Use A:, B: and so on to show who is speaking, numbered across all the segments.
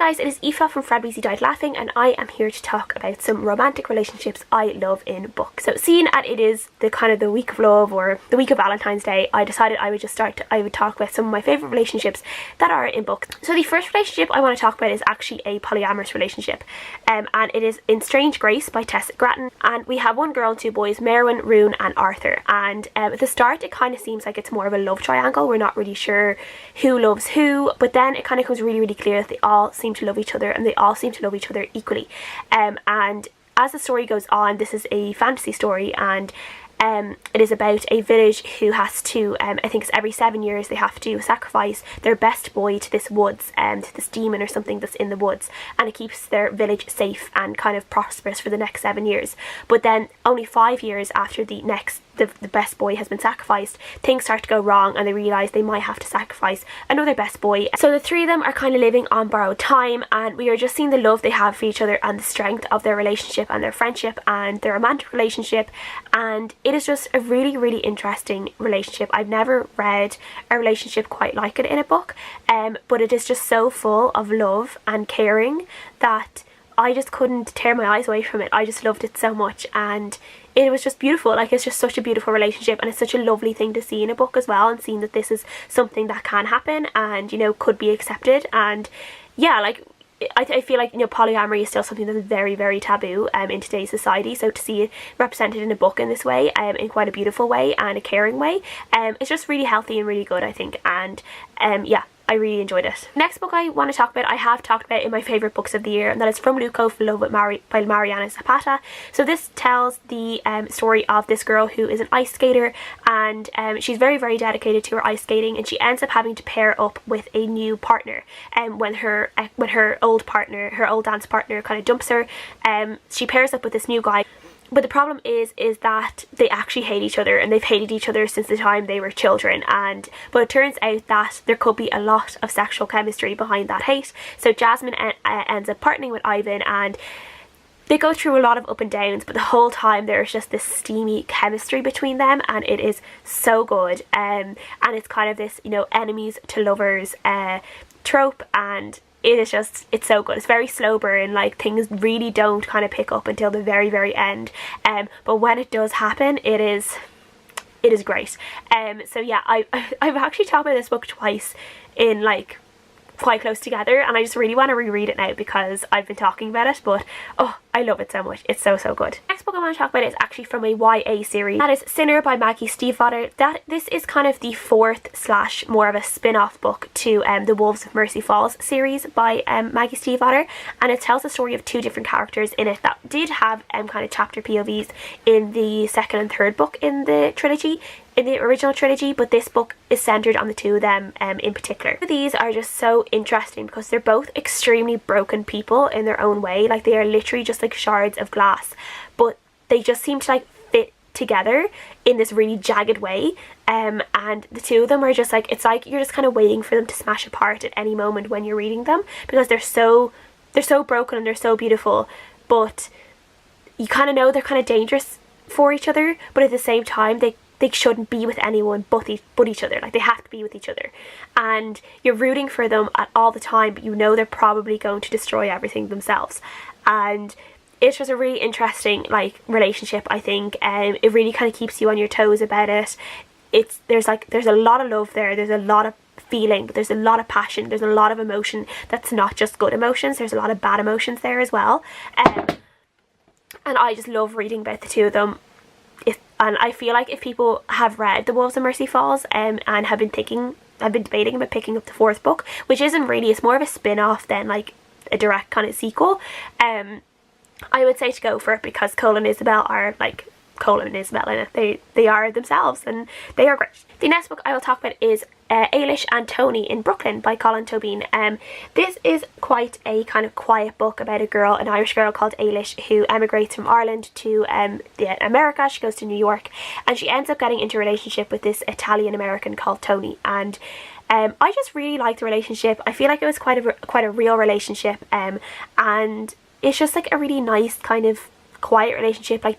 A: Guys, it is Aoife from Fred Weasley Died Laughing, and I am here to talk about some romantic relationships I love in books. So seeing as it is the kind of the week of love, or the week of Valentine's Day, I decided I would talk about some of my favourite relationships that are in books. So the first relationship I want to talk about is actually a polyamorous relationship, and it is In Strange Grace by Tessa Gratton, and we have one girl and two boys, Merwin, Rune and Arthur, and at the start it kind of seems like it's more of a love triangle. We're not really sure who loves who, but then it kind of becomes really clear that they all seem to love each other, and they all seem to love each other equally. And as the story goes on, this is a fantasy story, and it is about a village who has to, I think it's every 7 years, they have to sacrifice their best boy to this woods, to this demon or something that's in the woods, and it keeps their village safe and kind of prosperous for the next 7 years. But then only 5 years after the best boy has been sacrificed, things start to go wrong, and they realise they might have to sacrifice another best boy. So the three of them are kind of living on borrowed time, and we are just seeing the love they have for each other and the strength of their relationship and their friendship and their romantic relationship, and it is just a really interesting relationship. I've never read a relationship quite like it in a book, but it is just so full of love and caring that I just couldn't tear my eyes away from it. I just loved it so much, and it was just beautiful. Like, it's just such a beautiful relationship, and it's such a lovely thing to see in a book as well, and seeing that this is something that can happen and, you know, could be accepted. And yeah, like, I feel like, you know, polyamory is still something that's very taboo in today's society, so to see it represented in a book in this way, in quite a beautiful way and a caring way, it's just really healthy and really good, I think. And yeah, I really enjoyed it. Next book I want to talk about, I have talked about in my favourite books of the year, and that is From Lukov, Love with by Mariana Zapata. So this tells the story of this girl who is an ice skater, and she's very dedicated to her ice skating, and she ends up having to pair up with a new partner. When her old dance partner kind of dumps her, she pairs up with this new guy. But the problem is that they actually hate each other, and they've hated each other since the time they were children. But it turns out that there could be a lot of sexual chemistry behind that hate. So Jasmine ends up partnering with Ivan, and they go through a lot of up and downs, but the whole time there's just this steamy chemistry between them, and it is so good. And it's kind of this, you know, enemies to lovers trope, and it's so good. It's very slow burn, like things really don't kind of pick up until the very end, but when it does happen, it is great. So yeah, I've actually talked about this book twice in like quite close together, and I just really want to reread it now because I've been talking about it, but oh, I love it so much. It's so good. Next book I want to talk about is actually from a YA series. That is Sinner by Maggie Stiefvater. This is kind of the fourth / more of a spin-off book to the Wolves of Mercy Falls series by Maggie Stiefvater, and it tells the story of two different characters in it that did have kind of chapter POVs in the second and third book in the trilogy, in the original trilogy, but this book is centered on the two of them in particular. These are just so interesting because they're both extremely broken people in their own way. Like, they are literally just like shards of glass, but they just seem to like fit together in this really jagged way, and the two of them are just like, it's like you're just kind of waiting for them to smash apart at any moment when you're reading them, because they're so broken and they're so beautiful, but you kind of know they're kind of dangerous for each other, but at the same time they shouldn't be with anyone but each other. Like, they have to be with each other, and you're rooting for them at all the time, but you know they're probably going to destroy everything themselves. And it's just a really interesting like relationship, I think. It really kind of keeps you on your toes about it. There's a lot of love there, there's a lot of feeling, but there's a lot of passion, there's a lot of emotion that's not just good emotions, there's a lot of bad emotions there as well. And I just love reading about the two of them. And I feel like if people have read The Wolves of Mercy Falls and have been debating about picking up the fourth book, which isn't really, it's more of a spin-off than like a direct kind of sequel, I would say to go for it, because Colm and Isabel in it, they are themselves, and they are great. The next book I will talk about is Leash and Tony in Brooklyn by Toibin. This is quite a kind of quiet book about an Irish girl called Leash, who emigrates from Ireland to America. She goes to New York, and she ends up getting into a relationship with this Italian American called Tony, and I just really liked the relationship. I feel like it was quite a real relationship, and it's just like a really nice kind of quiet relationship. Like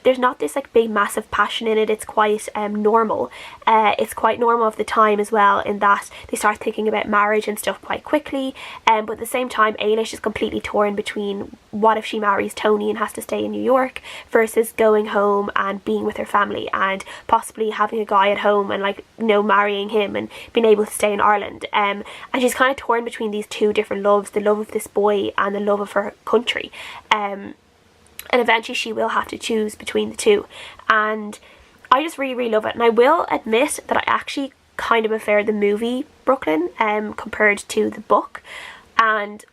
A: there's not this like big massive passion in it. It's quite normal. It's quite normal of the time as well, in that they start thinking about marriage and stuff quite quickly, but at the same time Eilish is completely torn between what if she marries Tony and has to stay in New York versus going home and being with her family and possibly having a guy at home and like, you know, marrying him and being able to stay in Ireland, and she's kind of torn between these two different loves, the love of this boy and the love of her country, and eventually she will have to choose between the two. And I just really, really love it. And I will admit that I actually kind of prefer the movie Brooklyn compared to the book. And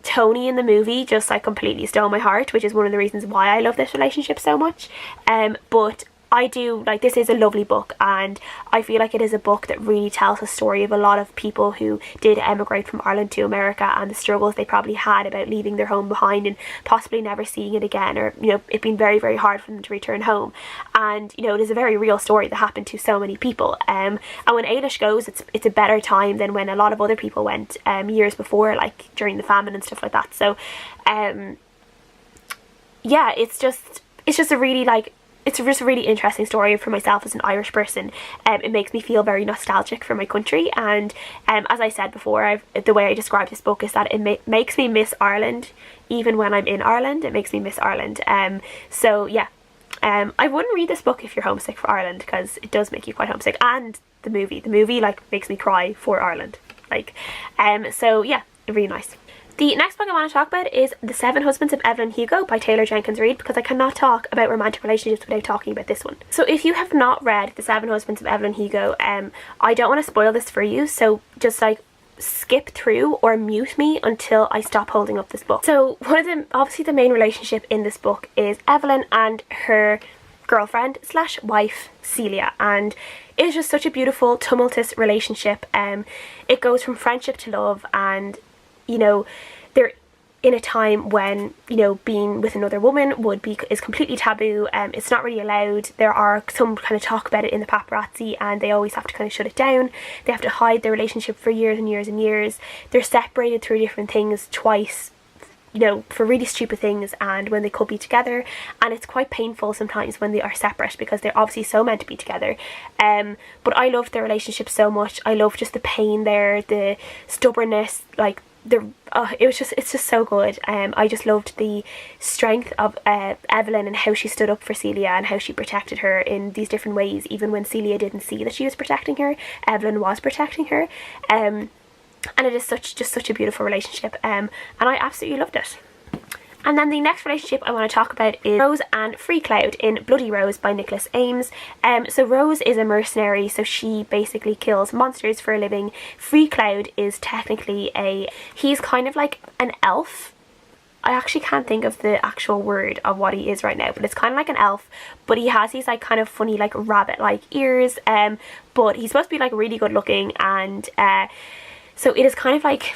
A: Tony in the movie just like completely stole my heart, which is one of the reasons why I love this relationship so much. But I do, like, this is a lovely book, and I feel like it is a book that really tells a story of a lot of people who did emigrate from Ireland to America and the struggles they probably had about leaving their home behind and possibly never seeing it again, or, you know, it being very, very hard for them to return home. And, you know, it is a very real story that happened to so many people. And when Eilish goes, it's a better time than when a lot of other people went years before, like during the famine and stuff like that. So, yeah, it's just a really, like, it's just a really interesting story for myself as an Irish person. It makes me feel very nostalgic for my country, and as I said before, the way I describe this book is that it makes me miss Ireland. Even when I'm in Ireland, it makes me miss Ireland. So yeah, I wouldn't read this book if you're homesick for Ireland, because it does make you quite homesick. And the movie like makes me cry for Ireland. Like, so yeah, really nice. The next book I want to talk about is The Seven Husbands of Evelyn and Hugo by Taylor Jenkins Reid, because I cannot talk about romantic relationships without talking about this one. So if you have not read The Seven Husbands of Evelyn and Hugo, I don't want to spoil this for you, so just like skip through or mute me until I stop holding up this book. So obviously the main relationship in this book is Evelyn and her girlfriend / wife Celia, and it is just such a beautiful, tumultuous relationship. It goes from friendship to love, and you know, they're in a time when, you know, being with another woman is completely taboo. It's not really allowed. There are some kind of talk about it in the paparazzi, and they always have to kind of shut it down. They have to hide their relationship for years and years and years. They're separated through different things twice, you know, for really stupid things, and when they could be together, and it's quite painful sometimes when they are separate, because they're obviously so meant to be together. But I loved their relationship so much. I love just the pain there, the stubbornness, like it's just so good. I just loved the strength of Evelyn and how she stood up for Celia and how she protected her in these different ways. Even when Celia didn't see that she was protecting her, Evelyn was protecting her. And it is just such a beautiful relationship, and I absolutely loved it. And then the next relationship I want to talk about is Rose and Freecloud in Bloody Rose by Nicholas Eames. So Rose is a mercenary, so she basically kills monsters for a living. Freecloud is technically he's kind of like an elf. I actually can't think of the actual word of what he is right now, but it's kind of like an elf, but he has these like kind of funny like rabbit like ears, but he's supposed to be like really good looking, and so it is kind of like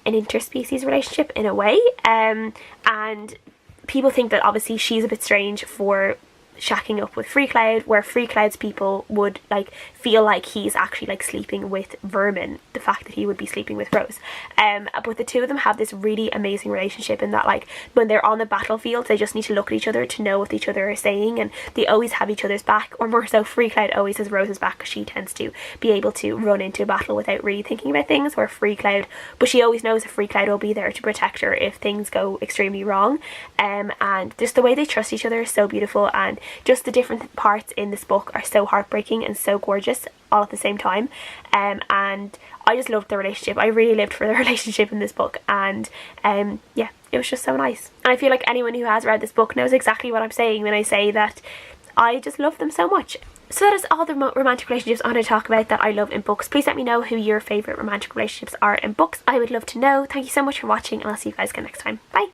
A: an interspecies relationship in a way, and people think that obviously she's a bit strange for shacking up with Freecloud, where Freecloud's people would like feel like he's actually like sleeping with vermin, the fact that he would be sleeping with Rose. But the two of them have this really amazing relationship in that, like, when they're on the battlefield, they just need to look at each other to know what each other are saying, and they always have each other's back, or more so Freecloud always has Rose's back, because she tends to be able to run into a battle without really thinking about things, where but she always knows that Freecloud will be there to protect her if things go extremely wrong. And just the way they trust each other is so beautiful, and just the different parts in this book are so heartbreaking and so gorgeous all at the same time. And I just loved the relationship. I really lived for the relationship in this book, and yeah, it was just so nice. And I feel like anyone who has read this book knows exactly what I'm saying when I say that I just love them so much. So that is all the romantic relationships I'm going to talk about that I love in books. Please let me know who your favourite romantic relationships are in books. I would love to know. Thank you so much for watching, and I'll see you guys again next time. Bye!